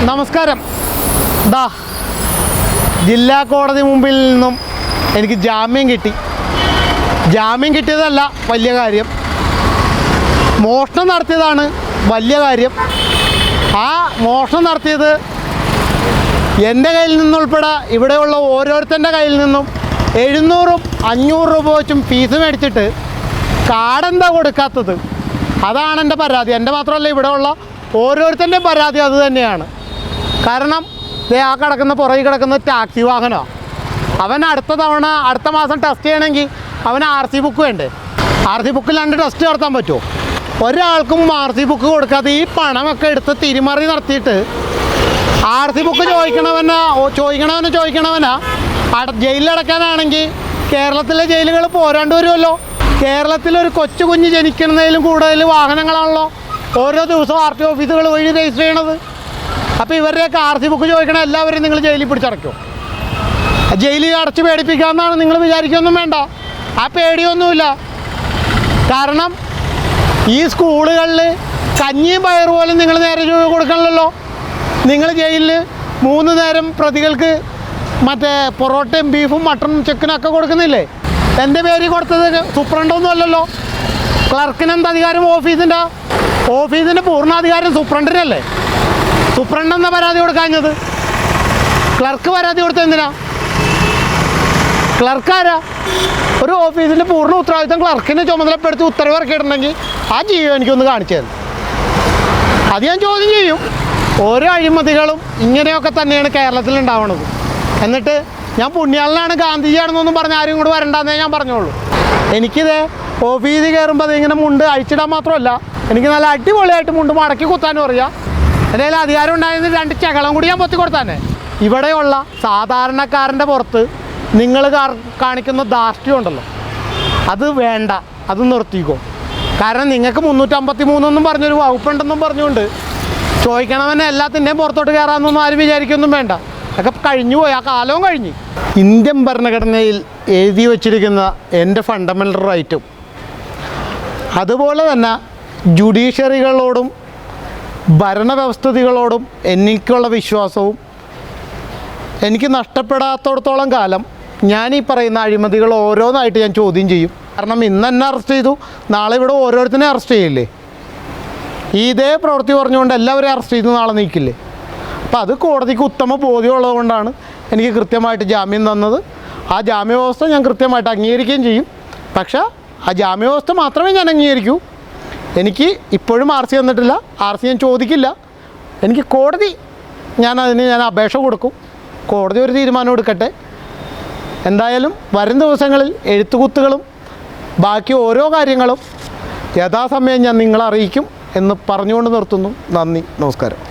നമസ്കാരം. ജില്ലാ കോടതി മുമ്പിൽ നിന്നും എനിക്ക് ജാമ്യം കിട്ടി. ജാമ്യം കിട്ടിയതല്ല വലിയ കാര്യം, മോഷണം നടത്തിയതാണ് വലിയ കാര്യം. ആ മോഷണം നടത്തിയത് എൻ്റെ കയ്യിൽ നിന്നുൾപ്പെടെ ഇവിടെയുള്ള ഓരോരുത്തരുടെ കയ്യിൽ നിന്നും 700-500 രൂപ വെച്ചും ഫീസ് മേടിച്ചിട്ട് കാർഡെന്താ കൊടുക്കാത്തത്, അതാണ് എൻ്റെ പരാതി. എൻ്റെ മാത്രമല്ല, ഇവിടെയുള്ള ഓരോരുത്തരുടെയും പരാതി അത് തന്നെയാണ്. കാരണം ആ കിടക്കുന്ന പുറകിൽ കിടക്കുന്ന ടാക്സി വാഹനമാണ്. അവൻ അടുത്ത മാസം ടെസ്റ്റ് ചെയ്യണമെങ്കിൽ അവന് RC ബുക്ക് വേണ്ടേ? RC ബുക്കിലാണ്ട് ടെസ്റ്റ് നടത്താൻ പറ്റുമോ? ഒരാൾക്കും RC ബുക്ക് കൊടുക്കാതെ ഈ പണമൊക്കെ എടുത്ത് തിരിമറി നടത്തിയിട്ട് RC ബുക്ക് ചോദിക്കണവനാ ജയിലിലടക്കാനാണെങ്കിൽ കേരളത്തിലെ ജയിലുകൾ പോരാണ്ട് വരുമല്ലോ. കേരളത്തിലൊരു കൊച്ചു കുഞ്ഞ് ജനിക്കുന്നതിലും കൂടുതൽ വാഹനങ്ങളാണല്ലോ ഓരോ ദിവസവും RT ഓഫീസുകൾ വഴി രജിസ്റ്റർ ചെയ്യണത്. അപ്പോൾ ഇവരുടെയൊക്കെ RC ബുക്ക് ചോദിക്കണ എല്ലാവരും നിങ്ങൾ ജയിലിൽ പിടിച്ചടയ്ക്കും. ജയിലിൽ അടച്ച് പേടിപ്പിക്കാമെന്നാണ് നിങ്ങൾ വിചാരിക്കൊന്നും വേണ്ട. ആ പേടിയൊന്നുമില്ല. കാരണം ഈ സ്കൂളുകളിൽ കഞ്ഞിയും പയറ് പോലും നിങ്ങൾ നേരെ കൊടുക്കണമല്ലോ. നിങ്ങൾ ജയിലിൽ 3 നേരം പ്രതികൾക്ക് മറ്റേ പൊറോട്ടയും ബീഫും മട്ടനും ചിക്കനൊക്കെ കൊടുക്കുന്നില്ലേ? എൻ്റെ പേര് കൊടുത്തത് സൂപ്രണ്ടൊന്നും അല്ലല്ലോ. ക്ലർക്കിനെന്ത് അധികാരം? ഓഫീസിൻ്റെ പൂർണ്ണാധികാരം സൂപ്രണ്ടിനല്ലേ. സൂപ്രണ്ടെന്ന പരാതി കൊടുക്കാഞ്ഞത്? ക്ലർക്ക് പരാതി കൊടുത്തത് എന്തിനാ? ക്ലർക്കാരാ? ഒരു ഓഫീസിൻ്റെ പൂർണ്ണ ഉത്തരവാദിത്തം ക്ലർക്കിനെ ചുമതലപ്പെടുത്തി ഉത്തരവിറക്കിയിട്ടുണ്ടെങ്കിൽ ആ ചെയ്യും എനിക്കൊന്ന് കാണിച്ചു തരും. അത് ഞാൻ ചോദ്യം ചെയ്യും. ഓരോ അഴിമതികളും ഇങ്ങനെയൊക്കെ തന്നെയാണ് കേരളത്തിൽ ഉണ്ടാവുന്നത്. എന്നിട്ട് ഞാൻ പുണ്യാളനാണ് ഗാന്ധിജിയാണെന്നൊന്നും പറഞ്ഞ് ആരും കൂടെ വരണ്ടെന്നേ ഞാൻ പറഞ്ഞോളൂ. എനിക്കിത് ഓഫീസിൽ കയറുമ്പോൾ അതിങ്ങനെ മുണ്ട് അഴിച്ചിടാൻ മാത്രമല്ല, എനിക്ക് നല്ല അടിപൊളിയായിട്ട് മുണ്ട് മടക്കി കുത്താനും അറിയാം. എൻ്റെ കയ്യിൽ അധികാരം ഉണ്ടായിരുന്ന 2 ചകളം കൂടി ഞാൻ പൊത്തി കൊടുത്താനെ. ഇവിടെയുള്ള സാധാരണക്കാരൻ്റെ പുറത്ത് നിങ്ങൾ കാണിക്കുന്ന ധാർഷ്ട്യം ഉണ്ടല്ലോ, അത് വേണ്ട, അത് നിർത്തിക്കോ. കാരണം നിങ്ങൾക്ക് 353 പറഞ്ഞൊരു വകുപ്പുണ്ടെന്നും പറഞ്ഞുകൊണ്ട് ചോദിക്കണവനെ എല്ലാത്തിൻ്റെയും പുറത്തോട്ട് കയറാമെന്നൊന്നും ആരും വിചാരിക്കൊന്നും വേണ്ട. അതൊക്കെ കഴിഞ്ഞു പോയി, ആ കാലവും കഴിഞ്ഞ്. ഇന്ത്യൻ ഭരണഘടനയിൽ എഴുതി വച്ചിരിക്കുന്ന എൻ്റെ ഫണ്ടമെൻ്റൽ റൈറ്റും അതുപോലെ തന്നെ ജുഡീഷ്യറികളോടും ഭരണവ്യവസ്ഥിതികളോടും എനിക്കുള്ള വിശ്വാസവും എനിക്ക് നഷ്ടപ്പെടാത്തിടത്തോളം കാലം ഞാൻ ഈ പറയുന്ന അഴിമതികൾ ഓരോന്നായിട്ട് ഞാൻ ചോദ്യം ചെയ്യും. കാരണം ഇന്ന് എന്നെ അറസ്റ്റ് ചെയ്തു, നാളെ ഇവിടെ ഓരോരുത്തരെ അറസ്റ്റ് ചെയ്യില്ലേ? ഇതേ പ്രവൃത്തി പറഞ്ഞുകൊണ്ട് എല്ലാവരെയും അറസ്റ്റ് ചെയ്ത് നാളെ നീക്കില്ലേ? അപ്പോൾ അത് കോടതിക്ക് ഉത്തമ ബോധ്യമുള്ളത് കൊണ്ടാണ് എനിക്ക് കൃത്യമായിട്ട് ജാമ്യം തന്നത്. ആ ജാമ്യവ്യവസ്ഥ ഞാൻ കൃത്യമായിട്ട് അംഗീകരിക്കുകയും ചെയ്യും. പക്ഷേ ആ ജാമ്യവ്യവസ്ഥ മാത്രമേ ഞാൻ അംഗീകരിക്കൂ. എനിക്ക് ഇപ്പോഴും RC തന്നിട്ടില്ല, RC ഞാൻ ചോദിക്കില്ല. എനിക്ക് കോടതി ഞാൻ അപേക്ഷ കൊടുക്കും, കോടതി ഒരു തീരുമാനം എടുക്കട്ടെ. എന്തായാലും വരും ദിവസങ്ങളിൽ എഴുത്തുകുത്തുകളും ബാക്കി ഓരോ കാര്യങ്ങളും യഥാസമയം ഞാൻ നിങ്ങളെ അറിയിക്കും എന്ന് പറഞ്ഞുകൊണ്ട് നിർത്തുന്നു. നന്ദി, നമസ്കാരം.